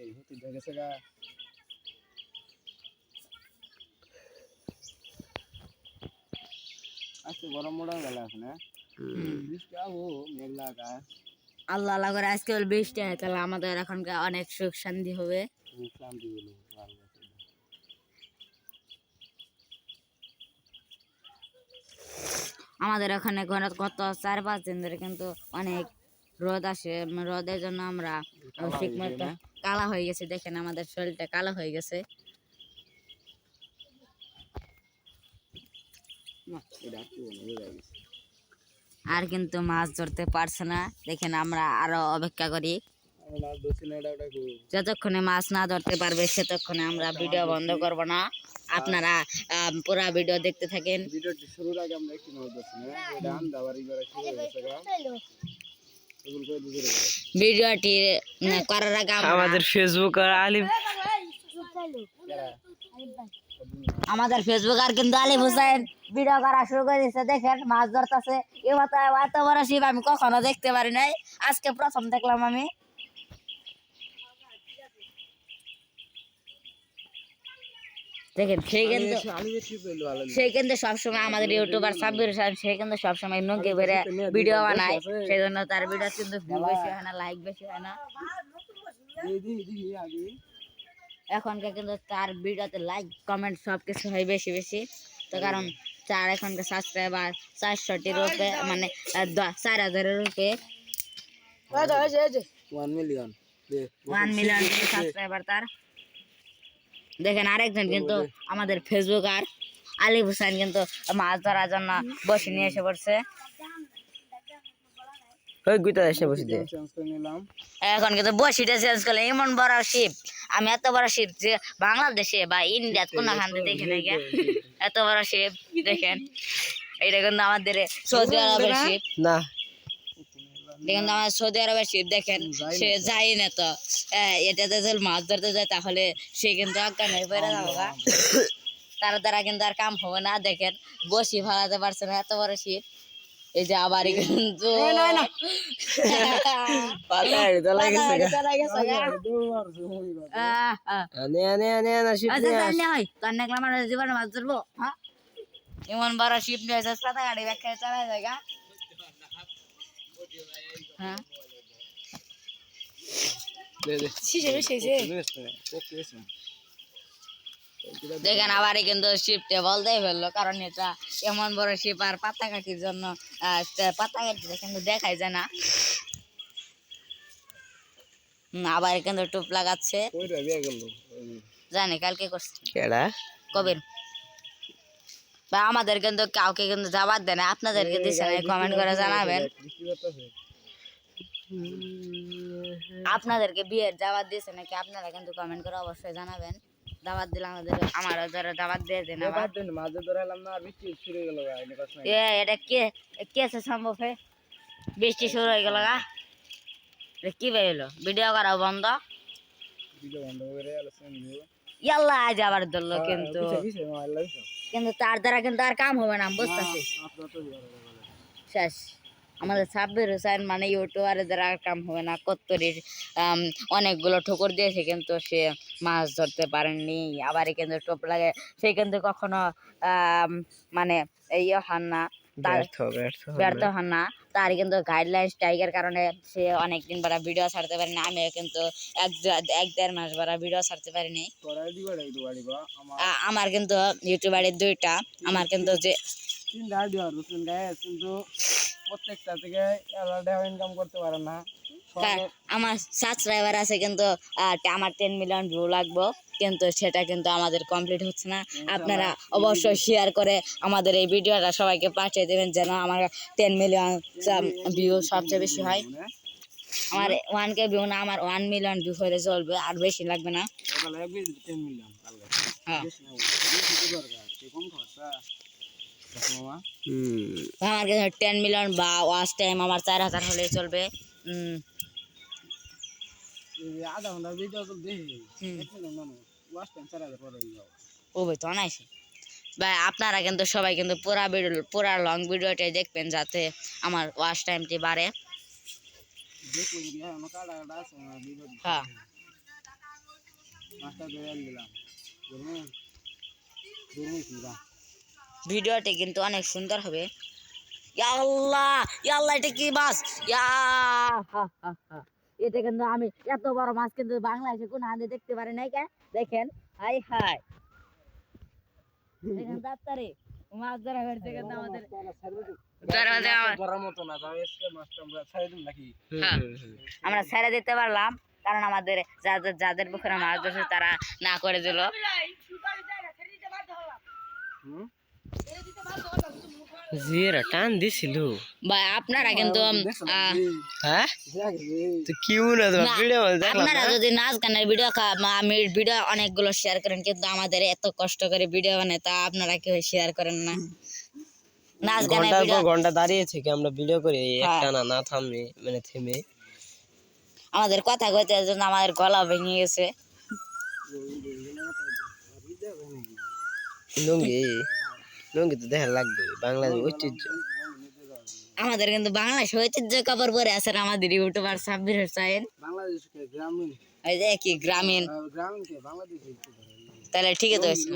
এই হতে গেছে গা আজকে গরম মোড়া গেল এখন বৃষ্টি আবো মেঘলা আকাশ আল্লাহ আল্লাহ করে আজকে বৃষ্টি হয় তাহলে আমাদের এখন অনেক সুখ শান্তি হবে। শান্তি হলো আমাদের ওখানে গত 4-5 দিন ধরে কিন্তু অনেক রোদ আসে, রোদের জন্য আমরা ঠিক মতো কালা হয়ে গেছে। দেখেন আমাদের শরীরটা কালো হয়ে গেছে। আর কিন্তু মাছ ধরতে পারছে না। দেখেন আমরা আরো অপেক্ষা করি, যতক্ষণে মাছ না ধরতে পারবে সেতক্ষণে আমরা ভিডিও বন্ধ করব না। আপনারা পুরা ভিডিও দেখতে থাকেন। ভিডিওটি শুরুর আগে আমরা একটু মাছ ধরছি না এটা আমদাবাড়ি করে শুরু হয়েছে ভিডিওটি করার আগে আমাদের ফেসবুক আর আমাদের ফেসবুক আর কিন্তু আলিফ হোসেন ভিডিও করা শুরু করে দিচ্ছে। দেখেন মাছ ধরতেছে। এত বড় শিব আমি কখনো দেখতে পারি নাই, আজকে প্রথম দেখলাম আমি। দেখেন সে কিন্তু সবসময় আমাদের ইউটিউবার সাব্বির হোসেন, সে কিন্তু সবসময় নৌকে বেড়ে ভিডিও বানায়, সেই জন্য তার ভিডিও কিন্তু ভিউ বেশি হয় না, লাইক বেশি হয় না। এখনকার কিন্তু তার ভিডিওতে লাইক কমেন্ট সবকিছু হয় বেশি বেশি, তো কারণ তার এখনকার সাবস্ক্রাইবার 400টির উপরে, মানে 4000-এর উপরে 1 মিলিয়ন সাবস্ক্রাইবার তার। দেখেন আরেকজন কিন্তু আমাদের ফেসবুক আর আলিফ হোসেন কিন্তু মাছ ধরার জন্য বসে নিয়ে এসে পড়ছে। এখন কিন্তু বসিটা চেঞ্জ করলে এমন বড় শিপ, আমি এত বড় শিপ যে বাংলাদেশে বা ইন্ডিয়াত কোনখানে দেখি না। এত বড় শিপ দেখেন, এটা কিন্তু আমাদের সৌদি আরবের শিপ না। দেখেন আমার সৌদি আরবের শিপ, দেখেন সে যায় না তো এটাতে যদি মাছ ধরতে যায় তাহলে সে কিন্তু অজ্ঞান হয়ে পড়ে যাবো। তার দ্বারা কিন্তু আর কাম হবে না। দেখেন বসি ফালাতে পারছে না, এত বড় শিপ। এই যে আবার কিন্তু জীবনে মাছ ধরবো এমন বড় শিপ নিয়ে পাতা গাড়ি ব্যাখ্যা চালায় জায়গা। হ্যাঁ দেখেন আবার কিন্তু শিপটা বলতে ফেললো, কারণ এটা এমন বড় শিপ আর পাতা কাটির জন্য পাতা কাটিটা কিন্তু দেখাই যায় না। আবার কিন্তু টুপ লাগাচ্ছে, জানি কালকে করছে কবির বা আমাদের কিন্তু কাউকে কিন্তু যাবার দেয় না। আপনাদেরকে দিচ্ছে না, কমেন্ট করে জানাবেন। আপনাদেরকে বিয়ের দাওয়াত দিয়েছে নাকি আপনারা কিন্তু কমেন্ট করে অবশ্যই জানাবেন। দাওয়াত দিলে আমার দাওয়াত দিয়ে দেন। এটা কে সম্ভব বৃষ্টি শুরু হয়ে গেল গা, কি বেরোলো ভিডিও করা বন্ধ। ইয়াল্লা আজ আবার ধরলো, কিন্তু তার দ্বারা কিন্তু আর কাম হবে না, বুঝতেছি শেষ। আমাদের সাব্বির হোসেন মানে ইউটিউবারের দ্বারা আর কাম হবে না। কত্তরির অনেকগুলো ঠোকর দিয়েছে কিন্তু সে মাছ ধরতে পারেননি। আবার কিন্তু টোপ লাগে, সে কিন্তু কখনো মানে ইয়ে হন না, ব্যর্থ হন না। তার কিন্তু গাইডলাইন স্ট্রাইকের কারণে সে অনেকদিন পরে ভিডিও ছাড়তে পারেনি। আমিও কিন্তু 1-1.5 মাস পরে ভিডিও ছাড়তে পারিনি। আমার কিন্তু ইউটিউবারে 2টা, আমার কিন্তু যে কিন্তু প্রত্যেকটা থেকে ইনকাম করতে পারে না। আমার সাবস্ক্রাইবার আছে কিন্তু আমার 10 মিলিয়ন ভিউ লাগবে, কিন্তু সেটা কিন্তু আমাদের কমপ্লিট হচ্ছে না। আপনারা অবশ্যই শেয়ার করে আমাদের এই ভিডিওটা সবাইকে পাঠিয়ে দেবেন, যেন আমার 10 মিলিয়ন ভিউ সবচেয়ে বেশি হয়। আমার 1K ভিউ না, আমার 1 মিলিয়ন ভিউ হলে চলবে, আর বেশি লাগবে না। আমার কাছে 10 মিলিয়ন বা ওয়াচ টাইম আমার 4000 হলে চলবে। ও ভাই তো অনাইছে ভাই, আপনারা কিন্তু সবাই কিন্তু পুরা লং ভিডিওটাই দেখবেন, যাতে আমার ওয়াচ টাইমটি বাড়ে। হ্যাঁ মাছটা ধরে নিলাম ধরুন ধরুন কিরা ভিডিওটি কিন্তু অনেক সুন্দর হবে। ইয়া আল্লাহ, ইয়া আল্লাহ, এটা কি মাছ? ইয়া হা, হা, হা। এটা কিন্তু আমি এত বড় মাছ কিন্তু বাংলাদেশে কোন হাতে দেখতে পারি নাই। কে দেখেন, হাই হাই, দেখেন তাড়াতাড়ি মাছ ধরা হয়েছে কিন্তু আমাদের ধরার মতো না, তাহলে মাছটা আমরা ছেড়ে দিন নাকি? হ্যাঁ, আমরা ছেড়ে দিতে পারলাম, কারণ আমাদের যাদের পুকুরে মাছ ধরছে তারা না করে দিল। জিরা টান দিছিল ভাই আপনারা কিন্তু হ্যাঁ তো কি মনে হয় ভিডিও দেখলাম আপনারা যদি নাচ গানের ভিডিও আমি ভিডিও অনেকগুলো শেয়ার করেন, কিন্তু আমাদের এত কষ্ট করে ভিডিও বানাই তা আপনারা কেউ শেয়ার করেন না। নাচ গানের ঘন্টার ভিডিও পর ঘন্টা দাঁড়িয়ে থেকে আমরা ভিডিও করি একটা না থামে মানে থেমে আমাদের কথা কইতে জন্য আমাদের গলা ভেঙে গেছে। লুঙ্গি লুঙ্গি তো দেখা লাগবে বাংলাদেশ ঐতিহ্য। আমাদের কিন্তু বাংলাদেশ ঐতিহ্য কাপড় পরে আছে আমাদের ইউটিউবার সাব্বির হোসেন। বাংলাদেশকে গ্রামীণ ওই যে কি গ্রামীণ, গ্রামীণকে বাংলাদেশে তাহলে ঠিকই তো হয়েছে।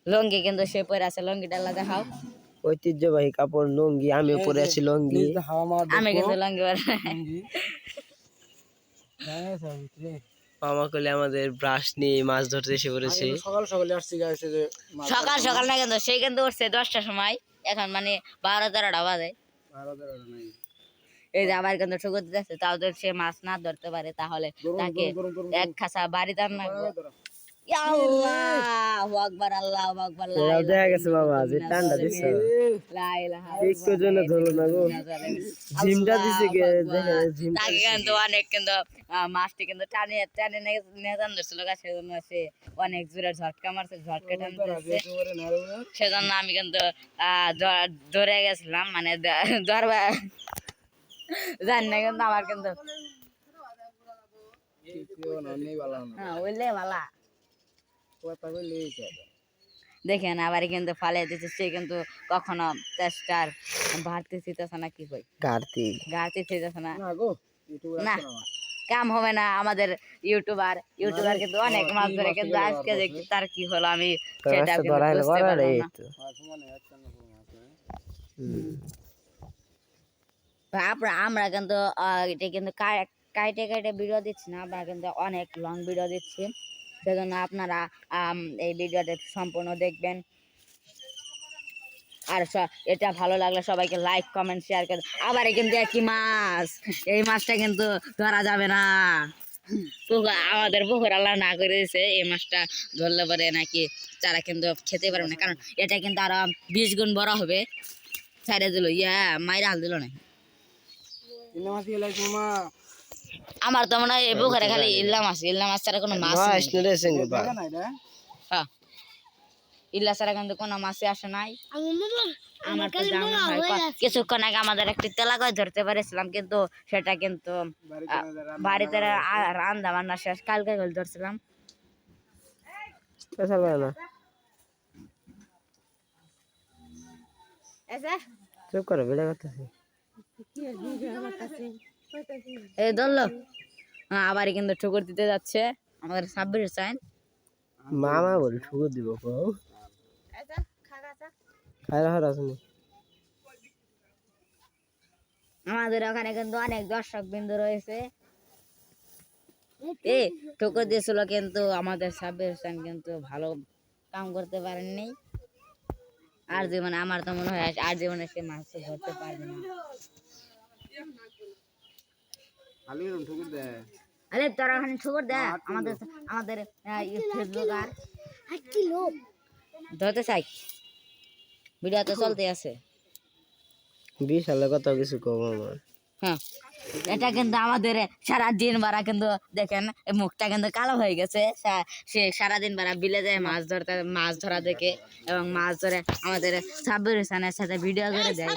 লুঙ্গি কিন্তু সে পরে আছে, লুঙ্গিটা দেখাও। ঐতিহ্যবাহী কাপড় লুঙ্গি, আমি পরে আছি লুঙ্গি। আমি কিন্তু লুঙ্গি পরে মামা কলে আমাদের ব্রাশ নিয়ে মাছ ধরতে এসে পড়েছে। সকাল সকালে আসছি গাইছে যে সকাল সকাল না, কিন্তু সেই কিন্তু উঠছে 10টার সময়, এখন মানে 12-13টা বাজে। এই যে আবার কিন্তু ঠুকুর দিতেছে, তাও যদি সে মাছ না ধরতে পারে তাহলে তাকে এক খাসা বাড়ি দান না। আল্লাহু আকবার, আল্লাহু আকবার। দেখা গেছে বাবা যে টান্ডা দিছে লা ইলাহা একটু জন্য ধরলো না গো, জিমটা দিছে কে দেখে জিম তাকে কিন্তু অনেক কিন্তু মাছটি কিন্তু টানে টানে নিয়ে যান ধরছিল, সেজন্য সে অনেক জোরে ঝটকা মারছে, ঝটকা টানতেছে। সেজন্য আমি কিন্তু ধরে গেছিলাম, মানে ধরবা জানি না, কিন্তু আমার কিন্তু হ্যাঁ বললে ভালা দেখেন আবার কিন্তু ফালে দিচ্ছে সে, কিন্তু কখনো চেষ্টার বাড়তে চিতেছে না, কি কই ঘাটতি চিতেছে না। না কাম হবে না, আমাদের ইউটিউবার কিন্তু অনেক মাছ ধরে, কিন্তু আজকে দেখি তার কি হলো আমি সেটা কিন্তু বুঝতে পারলাম না। আমরা কিন্তু এটা কিন্তু কাইটে কাইটে ভিডিও দিচ্ছি না, আমরা কিন্তু অনেক লং ভিডিও দিচ্ছি, সেজন্য আপনারা এই ভিডিওটা সম্পূর্ণ দেখবেন। আর এটা ভালো লাগলে সবাইকে লাইক কমেন্ট শেয়ার করে। আবার কিন্তু একই মাছ, এই মাছটা কিন্তু ধরা যাবে না, আমাদের পুকুর আল্লাহ না করে দিয়েছে, এই মাছটা ধরলে পরে নাকি তারা কিন্তু খেতে পারবে না, কারণ এটা কিন্তু আরো 20 গুণ বড় হবে। ছাইড়ে দিল, মাইরা হাল দিল না। আমার তো মনে হয় এই পুকুরে খালি ইল্লা মাছ ছাড়া কোনো মাছ হ্যাঁ, ইল্লা ছাড়া কিন্তু কোনো মাছই আসে নাই। আমার তো জানা হয় কিছুক্ষণ আগে আমাদের একটি তেলাগাছ ধরতে পেরেছিলাম, কিন্তু সেটা কিন্তু বাড়িতে রান্না বান্না শেষ, কালকে ধরছিলাম। চুপ করো ভিডিও করতেছি। এই ধরলো, আবার কিন্তু ঠুকুর দিতে যাচ্ছে আমাদের সাব্বির হোসেন। মামা বল ঠুকুর দিব আমাদের ওখানে কিন্তু অনেক দর্শক বিন্দু রয়েছে। এই ঠুকুর দিয়েছিল, কিন্তু আমাদের সাব্বির হোসেন কিন্তু ভালো কাম করতে পারেননি। আর জীবনে আমার তো মনে হয় আর জীবনে সে মাছ ধরতে পারবে না। আরে তোরা ওখানে ঠুকুর দে, আমাদের ফেসবুক আর ধরতে চাই, ভিডিও তো চলতে আছে। বিশাল কত কিছু কম আমার। হ্যাঁ, এটা কিন্তু আমাদের সারাদিন বারা কিন্তু দেখেন মুখটা কিন্তু কালো হয়ে গেছে, সে সারাদিন বারা বিলে যায় মাছ ধরা দেখে, এবং মাছ ধরে আমাদের সাব্বির হোসেনের সাথে ভিডিও করে দেয়।